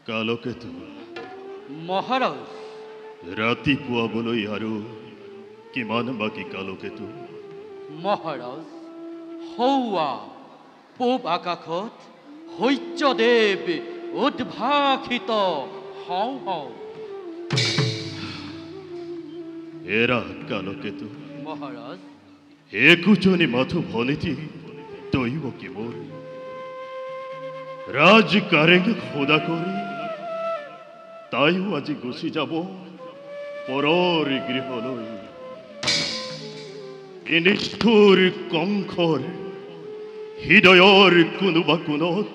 কালকেতু মহাৰাজ ৰাতিপুৱাবলৈ আৰু কিমান বাকী কালকেতু মহাৰাজ হৌৱা পূব আকাশত সূৰ্যদেৱ উদ্ভাসিত হওঁ হওঁ এৰা কালকেতু মহাৰাজ একোজনী মাথো ভনীতি দৈব কি মোৰ ৰাজ কাৰেং খোদা কৰি তাইও আজি গুচি যাব পৰৰ গৃহলৈ নিষ্ঠুৰ কংসৰ হৃদয়ৰ কোনোবা কোণত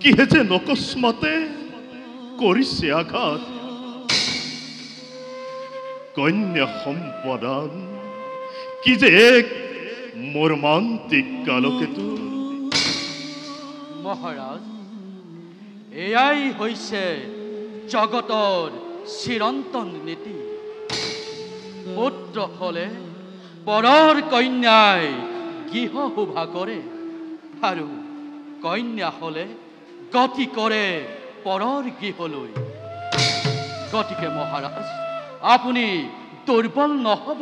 কিহে যে নকস্মাতে কৰিছে আঘাত কন্যা সম্পদান কি যে এক মৰ্মান্তিক কালকেতু মহাৰাজ এয়াই হৈছে জগতৰ চিৰন্তন নীতি পুত্ৰ হলে পৰৰ কন্যাই গৃহ শোভা কৰে আৰু কন্যা হলে গতি কৰে পৰৰ গৃহলৈ গতিকে মহাৰাজ আপুনি দুৰ্বল নহব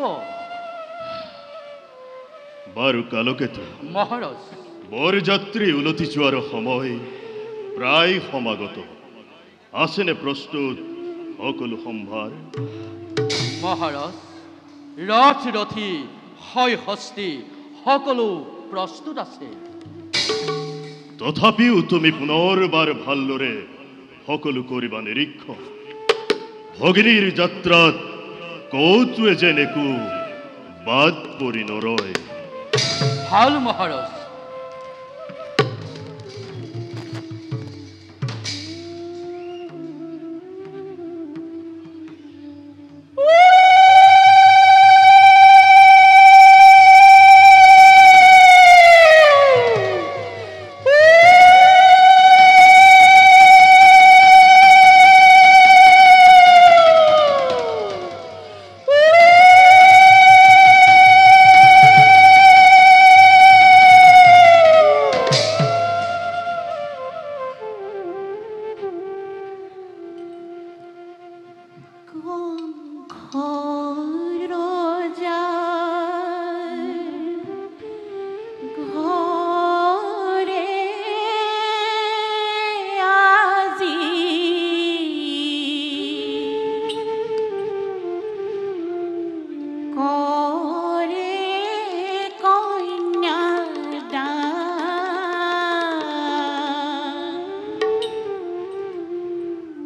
বাৰু কালকেতু মহাৰাজ বৰযাত্ৰী উলটি যোৱাৰ সময় প্ৰায় সমাগত আছেনে প্ৰস্তুত সকলো সম্ভাৰ মহাৰাজ ৰথ ৰথী হয় হস্তি সকলো প্ৰস্তুত আছে তথাপিও তুমি পুনৰবাৰ ভালদৰে সকলো কৰিবা নিৰীক্ষণ ভগিনীৰ যাত্ৰাত কৌতুৱে যেন একো বাদ পৰি নৰয় ভাল মহাৰাজ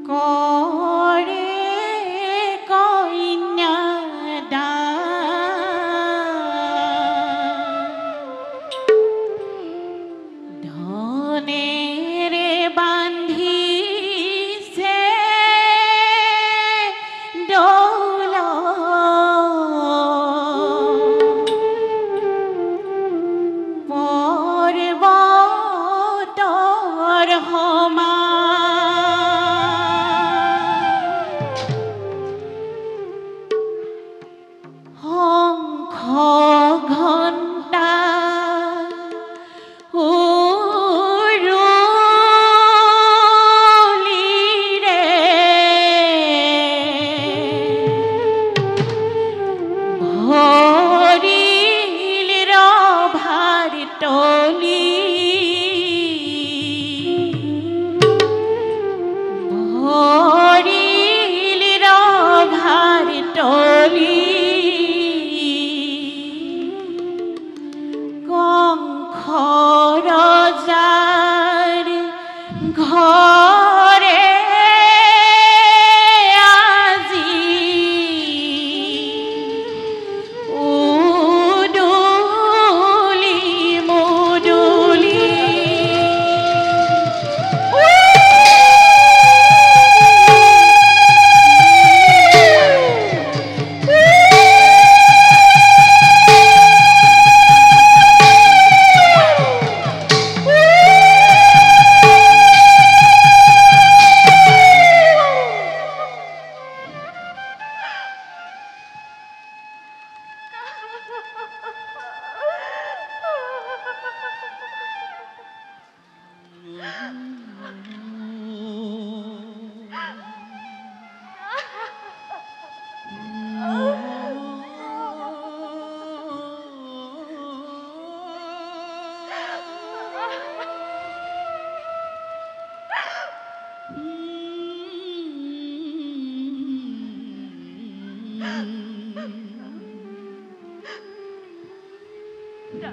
কৰে কইনা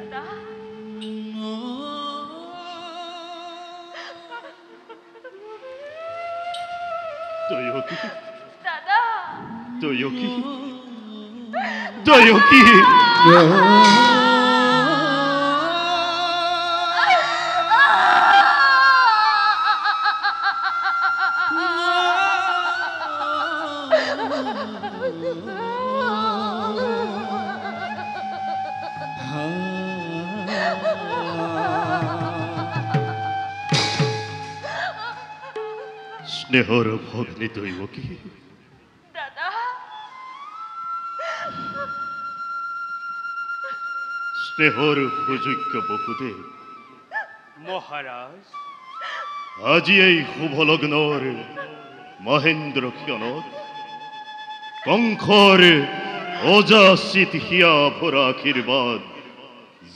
দাদা দয়কি দাদা দয়কি দয়কি স্নেহৰ ভগ্নী দৈবকী দাদা স্নেহৰ সুযোগ্য বসুদেৱ মহাৰাজ আজি এই শুভলগ্নৰ মহেন্দ্ৰ ক্ষণত কংসৰ অযাচিত হিয়া ভৰা আশীৰ্বাদ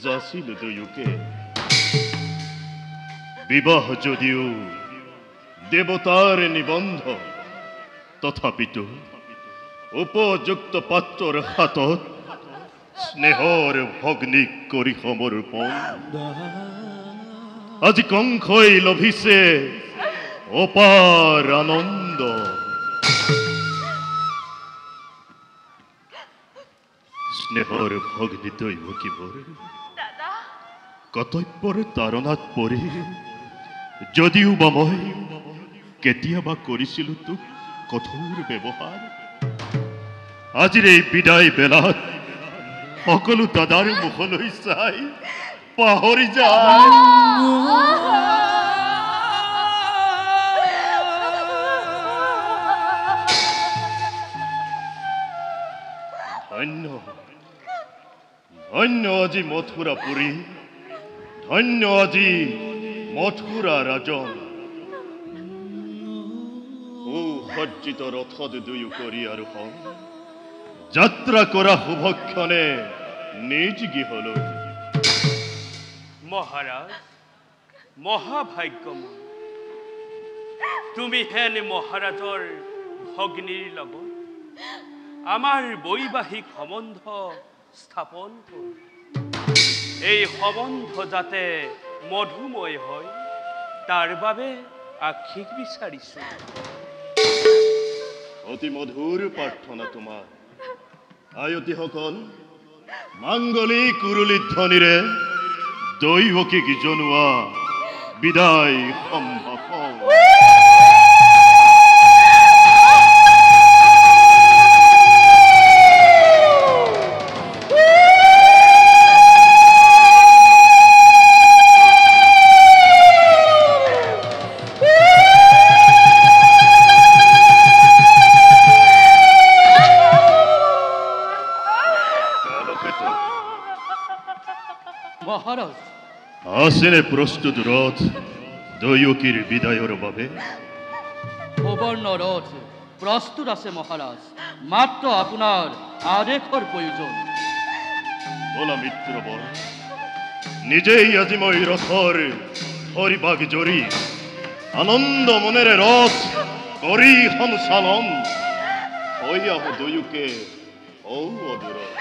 যাচিল দুয়োকে বিবাহ যদিও দেৱতাৰ নিবন্ধ তথাপিতো উপযুক্ত পাত্ৰৰ হাতত স্নেহৰ ভগ্নীক কৰি সমৰ্পণ আজি কংসই লভিছে অপাৰ আনন্দ স্নেহৰ ভগ্নী দৈবকীবোৰ দাদা কৰ্তব্যৰ তাৰণাত পৰি যদিও বা মই কেতিয়াবা কৰিছিলো তোক কঠোৰ ব্যৱহাৰ আজিৰ এই বিদায় বেলাত সকলো দাদাৰ মুখলৈ চাই পাহৰি যায় ধন্য ধন্য আজি মথুৰাপুৰী ধন্য আজি মথুৰা ৰাজন সজ্জিত ৰথত দুয়ো কৰি আৰু যাত্ৰা কৰা শুভক্ষণে নিজ গৃহলৈ মহাৰাজ মহাভাগ্যময় তুমি হেন মহাৰাজৰ ভগ্নীৰ লগত আমাৰ বৈবাহিক সম্বন্ধ স্থাপন হ'ল এই সম্বন্ধ যাতে মধুময় হয় তাৰ বাবে আশীষ বিচাৰিছো অতি মধুৰ প্ৰাৰ্থনা তোমাৰ আয়তীসকল মাংগলিক কুৰুলি ধ্বনিৰে দৈবকীক জনোৱা বিদায় সম্ভাষণ মহাৰাজ আসেনে প্ৰস্তুত ৰথ দৈবকীৰ বিদায়ৰ বাবে সুবৰ্ণ ৰথ প্ৰস্তুত আছে মহাৰাজ মাত্ৰ আপোনাৰ আদেশৰ প্ৰয়োজন বলা মিত্ৰবৰ নিজেই আজি মই ৰথৰ হৰিবাগ জৰি আনন্দ মনেৰে ৰথ কৰি সঞ্চালন হৈ আহো দৈবকে ঔ অদূৰ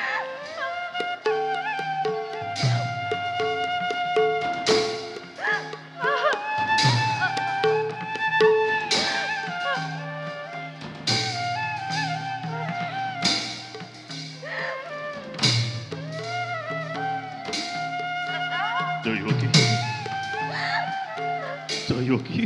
দৈবকী দৈবকী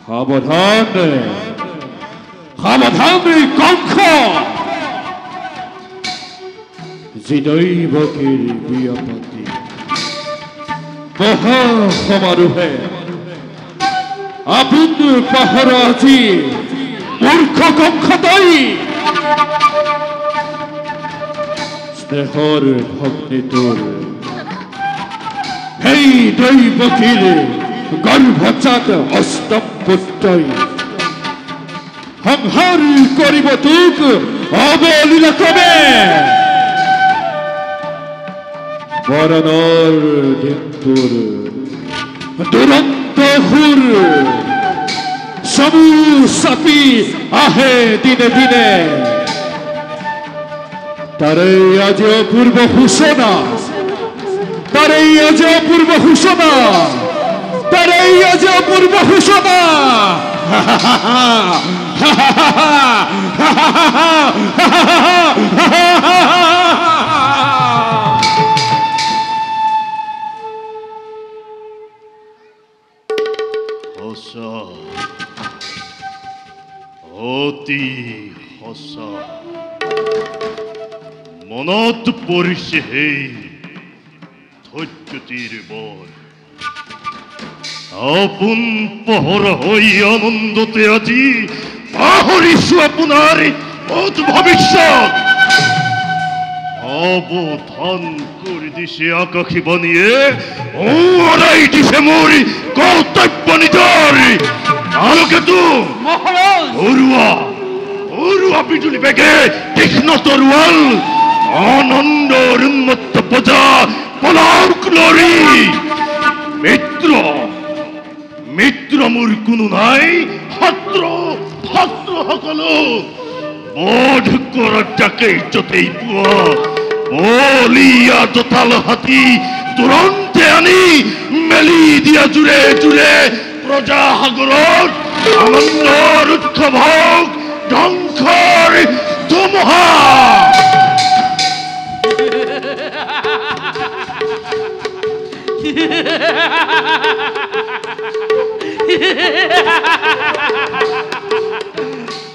সাবধান সাবধান কংস জিদৈবকীৰ বিয়পতি মহা সমাৰোহে আপোন পাহৰ আজি মূৰ্খ কংস তই স্নেহৰ ভগ্নীটোৰ সেই দৈবকীৰ গৰ্ভজাত অষ্টম পুত্ৰই সংহাৰ কৰিব তোক অবলীলাক্ৰমে মৰণৰ দিনটোৰ দুৰন্ত সুৰ চমু চাপি আহে দিনে দিনে তাৰে আজি অপূৰ্ব সূচনা তাৰে আজি অপূৰ্ব সূচনা তাৰে আজি অপূৰ্ব সূচনা সঁচা অতি সঁচা মনত পৰিছে সেই ধৈৰ্যটিৰ বৰ আপোন পোহৰ হৈ আনন্দতে আজি পাহৰিছো আপোনাৰ অত ভৱিষ্যত অৱধান কৰি দিছে আকাশীবাণীয়ে ওৰাই দিছে মোৰ কৰ্তব্য নিজৰ আলোকেতো অৰুৱা বিজুলী বেগে তীক্ষ্ণ তৰোৱাল আনন্দৰ উন্মত্ত বজা পলাওক লৰি মিত্ৰ মোৰ কোনো নাই শত্ৰু সকলো বধ কৰাৰ তাকেই য'তেই পোৱা বলিয়া জোতাল হাতী তুৰন্তে আনি মেলি দিয়া জোৰে জোৰে প্ৰজাসাগৰত আনন্দৰ উৎসৱ হওক ধ্বংসৰ ধুমুহা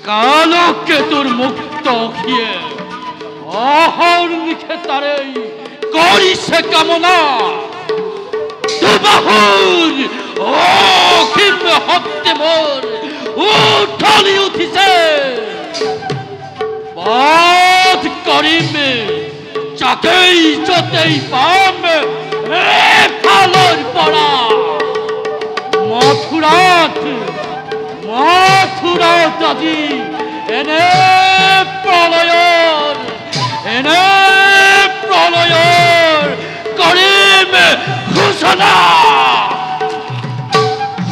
কালকেতুৰ মুক্ত অখিয়ে অহৰ্নিশে তাৰেই কৰিছে কামনা দুবাহুৰ অসীম শক্তি মোৰ উঠলি উঠিছে বধ কৰিম যাকেই য'তেই পাম এফালৰ পৰা মথুৰাত আজি এনে প্ৰলয়ৰ কৰিম ঘোষণা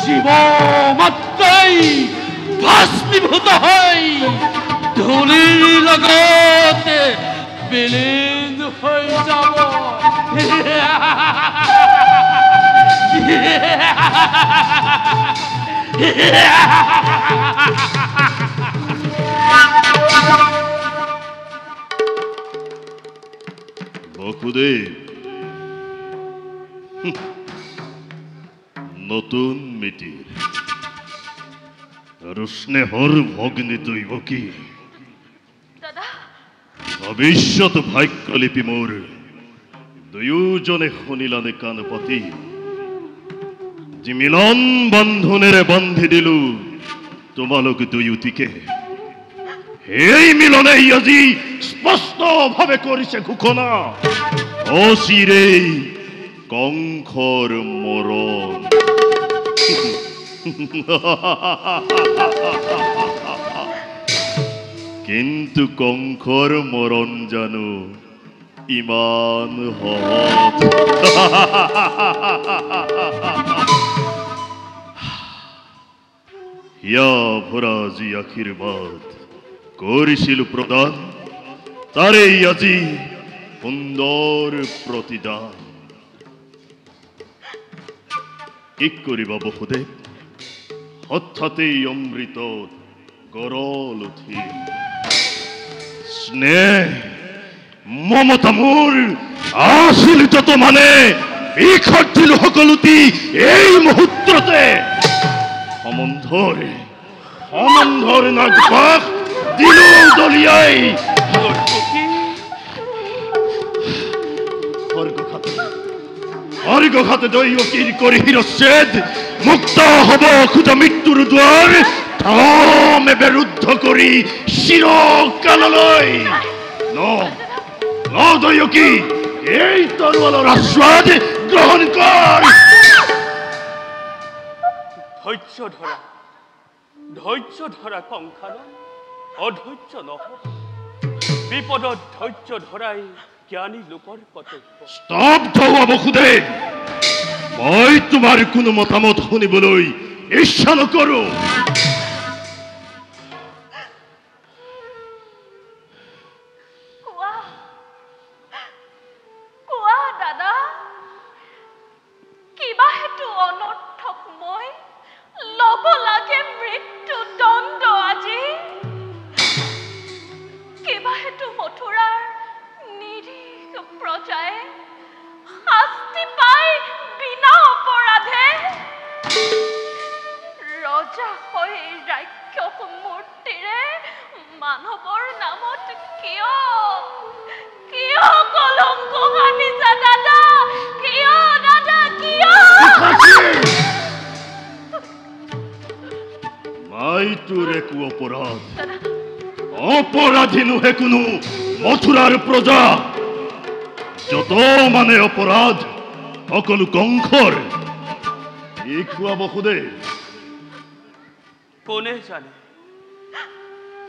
জীৱ মাত্ৰই ভস্মীভূত হৈ ধূলিৰ লগতে বিলীন হৈ যাব বসুদেৱ নতুন মিতিৰ আৰু স্নেহৰ ভগ্নী দৈবকী দাদা ভৱিষ্যত ভাগ্যলিপি মোৰ দুয়োজনে শুনিলানে কাণ পাতি যি মিলন বন্ধনেৰে বান্ধি দিলো তোমালোক দুয়োটিকে এই মিলনেই আজি স্পষ্টভাৱে কৰিছে ঘোষণা অচিৰেই কংসৰ মৰণ কিন্তু কংসৰ মৰণ জানো ইমান সহজ হিয়া ভৰা যি আশীৰ্বাদ কৰিছিলো প্ৰদান তাৰেই আজি সুন্দৰ প্ৰতিদান কি কৰিবা বসুদেৱ হঠাতেই অমৃতত গৰল উঠিল স্নেহ মমতা মোৰ আছিল যত মানে বিষত দিলো সকলোটি এই মুহূৰ্ততে সমন্ধৰ নাগপাক দিলো দলিয়াই স্বৰ্গঘাতে দৈৱকীৰ কৰি শিৰচ্ছেদ মুক্ত হব খোজা মৃত্যুৰ দুৱাৰ থামে বিৰুদ্ধ কৰি চিৰকাললৈ ন দৈৱকী এই তৰোৱালৰ আস্বাদ গ্ৰহণ কৰ ধৈৰ্য ধৰা কংসাৰ অধৈৰ্য নহ বিপদত ধৈৰ্য ধৰাই জ্ঞানী লোকৰ কৰ্তব্য স্তব্ধ হোৱা বসুদেৱ মই তোমাৰ কোনো মতামত শুনিবলৈ ইচ্ছা নকৰো কোৱা দাদা কিবা হেতু অনৰ্থক মই ল'ব লাগে মৃত্যু দণ্ড আজি কিবা হেতু মথুৰাৰ নিৰীহ প্ৰজাই শাস্তি পাই বিনা অপৰাধে ৰজা হৈ ৰাক্ষস মূৰ্তিৰে মানৱৰ নামত কিয় কলংক সানিছা দাদা কিয় মই তোৰ একো অপৰাধী নুহে কোনো মথুৰাৰ প্ৰজা যত মানে অপৰাধ সকলো কংসৰ এই খোৱা বসুদেৱ কোনে জানে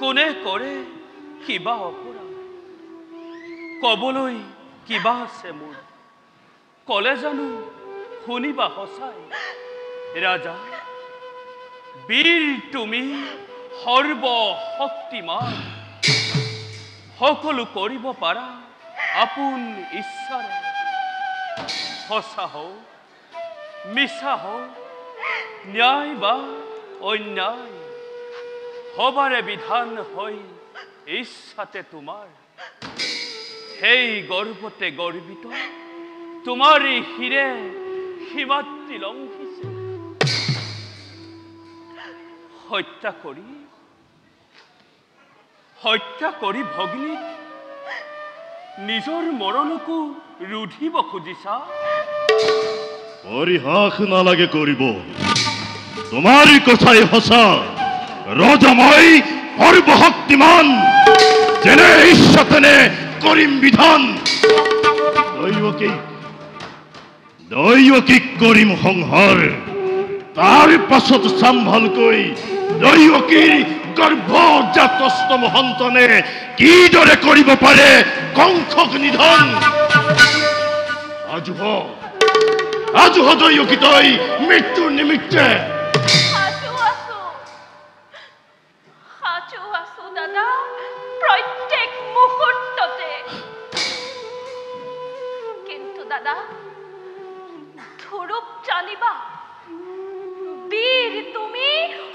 কোনে কৰে কিবা অপৰাধ কবলৈ কিবা আছে মোৰ কলে জানো শুনিবা সঁচাই ৰাজা বীৰ তুমি সৰ্বশক্তিমান সকলো কৰিব পাৰা আপোন ইচ্ছাৰে সঁচা হওক মিছা হওক ন্যায় বা অন্যায় হবাৰে বিধান হৈ ইচ্ছাতে তোমাৰ সেই গৰ্বতে গৰ্বিত তোমাৰ শিৰে সীমাত্ৰি লংঘিছে হত্যা কৰি ভগ্নীক নিজৰ মৰণকো ৰুধিব খুজিছা পৰিহাস নালাগে কৰিব তোমাৰ কথাই সঁচা ৰজা মই সৰ্বশক্তিমান যেনে ইচ্ছা তেনে কৰিম বিধান দৈৱকীক কৰিম সংহাৰ তাৰ পাছত চাম্ভালকৈ দৈৱকীৰ গৰ্ভজাতস্তম সন্তানে কিদৰে কৰিব পাৰে কংসক নিধন আজু দৈৱকী তই মৃত্যুৰ নিমিত্তে সাজু দাদা প্ৰত্যেক মুহূৰ্ততে কিন্তু দাদা ধুৰূপ জানিবা বীৰ তুমি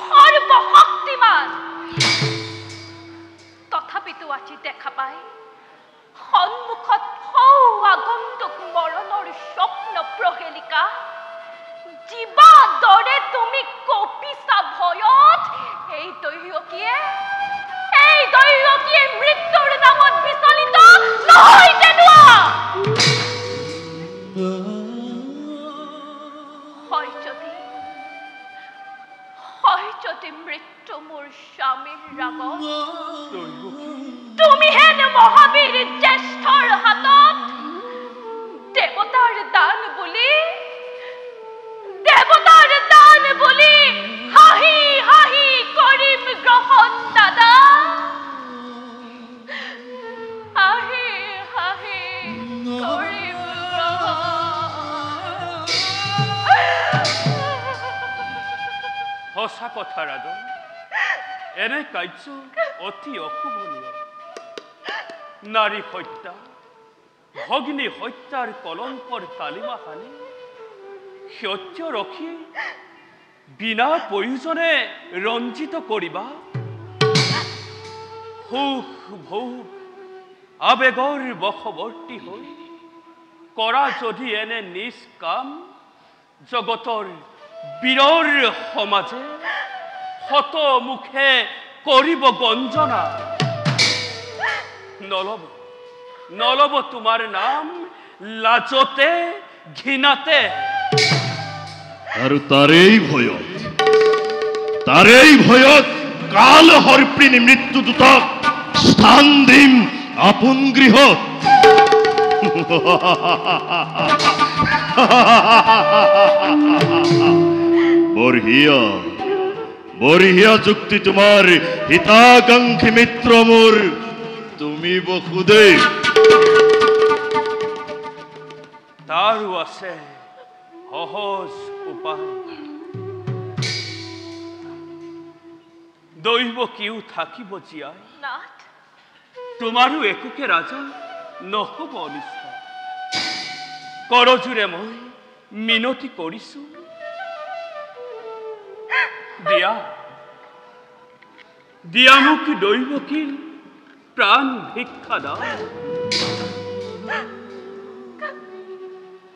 সৰ্বশক্তিমান তথাপিতো আজি দেখা পাই সন্মুখত আগন্তুক মৰণৰ স্বপ্ন প্ৰহেলিকা জীৱা দৰে তুমি কঁপিছা ভয়ত এই দৈৱকীয়ে মৃত্যুৰ নামত বিচলিত নহয় তেনেকুৱা হয় যদি মৃত্যু মোৰ স্বামীৰ ৰাগত তুমি হেন মহাবীৰ জ্যেষ্ঠৰ হাতত দেৱতাৰ দান বুলি হাঁহি কৰিম গ্ৰহণ দাদা হাঁহি কৰিম সঁচা কথা ৰাজন এনে কাৰ্য অতি অশুভনীয় নাৰী হত্যা ভগ্নী হত্যাৰ কলংকৰ তালিমা সানি সত্য ৰখি বিনা প্ৰয়োজনে ৰঞ্জিত কৰিবা সুখ ভোগ আবেগৰ বশৱৰ্তী হৈ কৰা যদি এনে নিজ কাম জগতৰ বীৰৰ সমাজে শত মুখে কৰিব গঞ্জনা নলব তোমাৰ নাম লাজতে ঘৃণাতে আৰু তাৰেই ভয়ত কাল হৰপ্ৰিণী মৃত্যু দূতক স্থান দিম আপোন গৃহত বঢ়িয়া যুক্তি তোমাৰ হিতাকাংক্ষী মিত্ৰ মোৰ তুমি বসুদেৱ তাৰো আছে সহজ উপায় দৈৱকীও থাকিব জীয়াই নাথ তোমাৰো একোকে ৰাজা নহব অনিষ্ট কৰজোৰে মই মিনতি কৰিছো দিয়া মোক দৈৱকীৰ প্ৰাণ ভিক্ষা দাও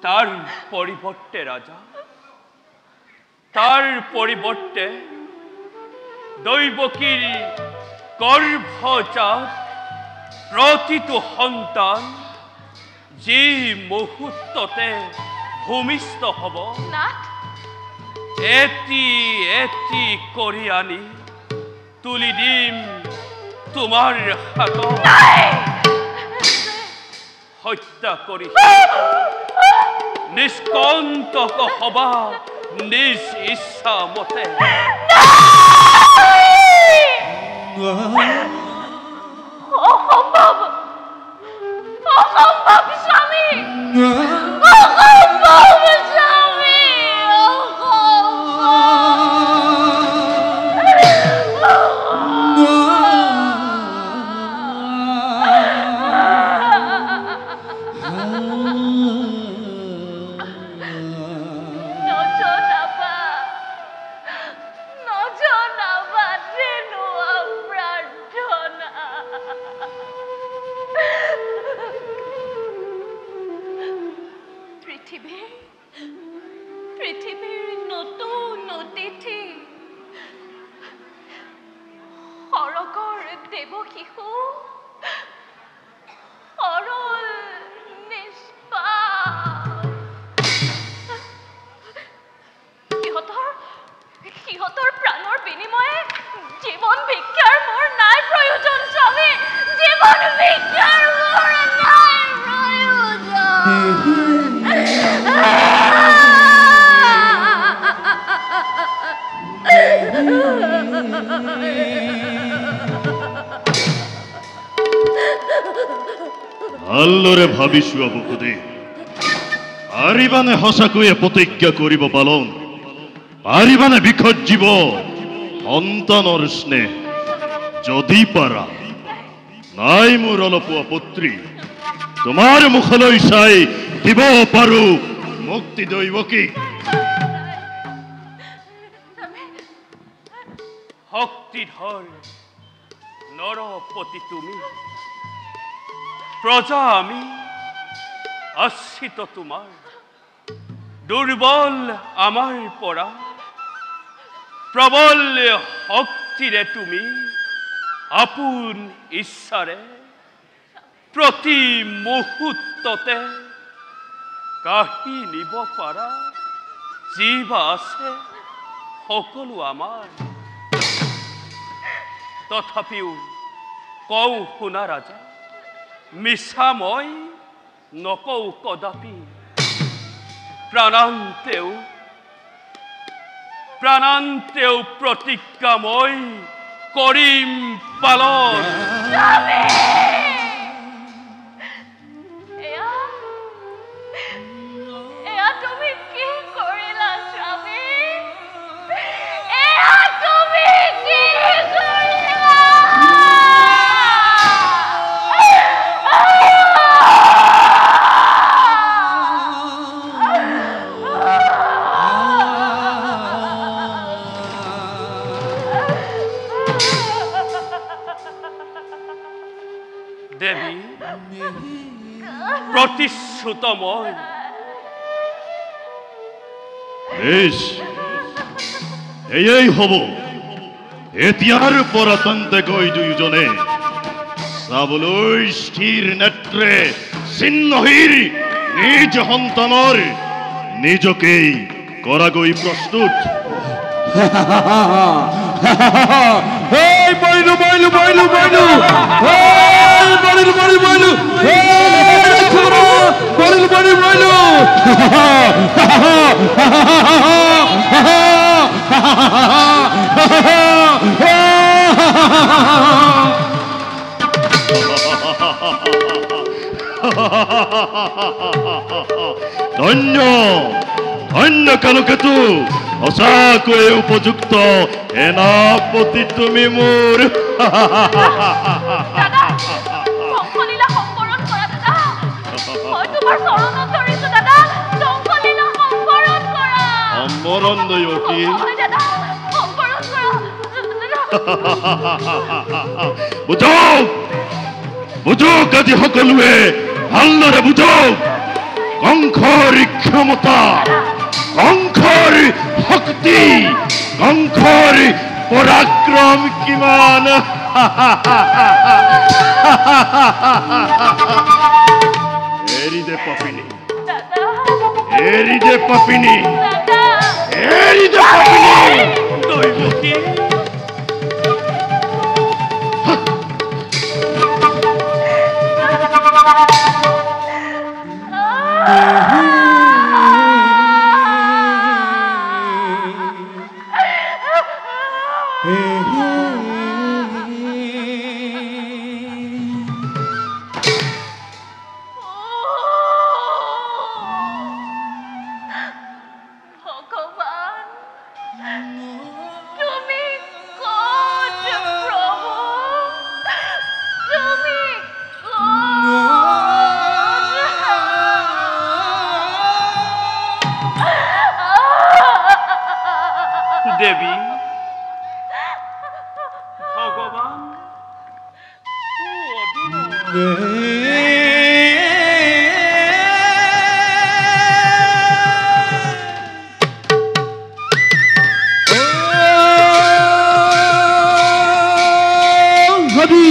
তাৰ পৰিবৰ্তে ৰাজা তাৰ পৰিবৰ্তে দৈবকীৰ গৰ্ভজাত প্ৰতিটো সন্তান যে মুহূৰ্ততে ভূমিষ্ঠ হব নাথ এটি কৰি আনি তুলি দিম তোমাৰ হাতত হত্যা কৰি নিষ্কণ্টক হবা নিজ ইচ্ছা মতে অসম্ভৱ স্বামী অসম্ভৱ স্বামী পৃথিৱীৰ নতুন অতিথি সৰগৰ দেৱ শিশু সৰল সিহঁতৰ প্ৰাণৰ বিনিময়ে জীৱন ভিক্ষাৰ মোৰ নাই প্ৰয়োজন স্বামী জীৱন ভিক্ষাৰ মোৰ নাই ভালদৰে ভাবিছো বসুদেৱ পাৰিবানে সঁচাকৈয়ে প্ৰতিজ্ঞা কৰিব পালন পাৰিবানে বিসৰ্জিব সন্তানৰ স্নেহ যদি পাৰা নাই মোৰ অলপো আপত্তি তোমাৰ মুখলৈ চাই দিব পাৰো মুক্তি দৈৱকীক শক্তিধৰ নৰপতি তুমি প্ৰজা আমি আশ্ৰিত তোমাৰ দুৰ্বল আমাৰ পৰা প্ৰবল শক্তিৰে তুমি আপোন ইচ্ছাৰে প্ৰতি মুহূৰ্ততে কাঢ়ি নিব পাৰা যিবা আছে সকলো আমাৰ তথাপিও কওঁ শুনা ৰাজা মিছা মই নকওঁ কদাপি প্ৰাণান্তেও প্ৰতিজ্ঞা মই কৰিম পালন এয়া তুমি কি কৰিলা স্বামী এয়া তুমি কি কৰিলা প্ৰতিশ্ৰুত মই। বেশ, এয়েই হব। এতিয়াৰ পৰা তন্তে গৈ দুয়োজনে চাবলৈ স্থিৰ নেত্ৰে চিহ্নহীৰ নিজ সন্তানৰ নিজকেই কৰাগৈ প্ৰস্তুত। এই বইলু বইলু বইলু বইলু এই বইলু বইলু বইলু এই ছোড়া বইলু বইলু বইলু ধন্য ধন্য কালকেতু, সঁচাকৈয়ে উপযুক্ত সেনাপতি তুমি মোৰ। দাদা ধ্বংসলীলা সম্বৰণ কৰা দাদা, মই তোমাৰ চৰণত ধৰিছো দাদা, ধ্বংসলীলা সম্বৰণ কৰা। সম্বৰণ দৈৱকী, হয় দাদা, সম্বৰণ কৰা। বুজক বুজক, আজি সকলোৱে ভালদৰে বুজক। কংসৰ ক্ষমতা, কংসৰ শক্তি, কংসৰ পৰাক্ৰম কিমান। এৰি দে পাপিনী, দাদা এৰি দে পাপিনী, দাদা এৰি দে পাপিনী। দৈৱকী ভগৱান, তুমি ক'ত প্ৰভু, তুমি দেৱী ভগৱান হৰি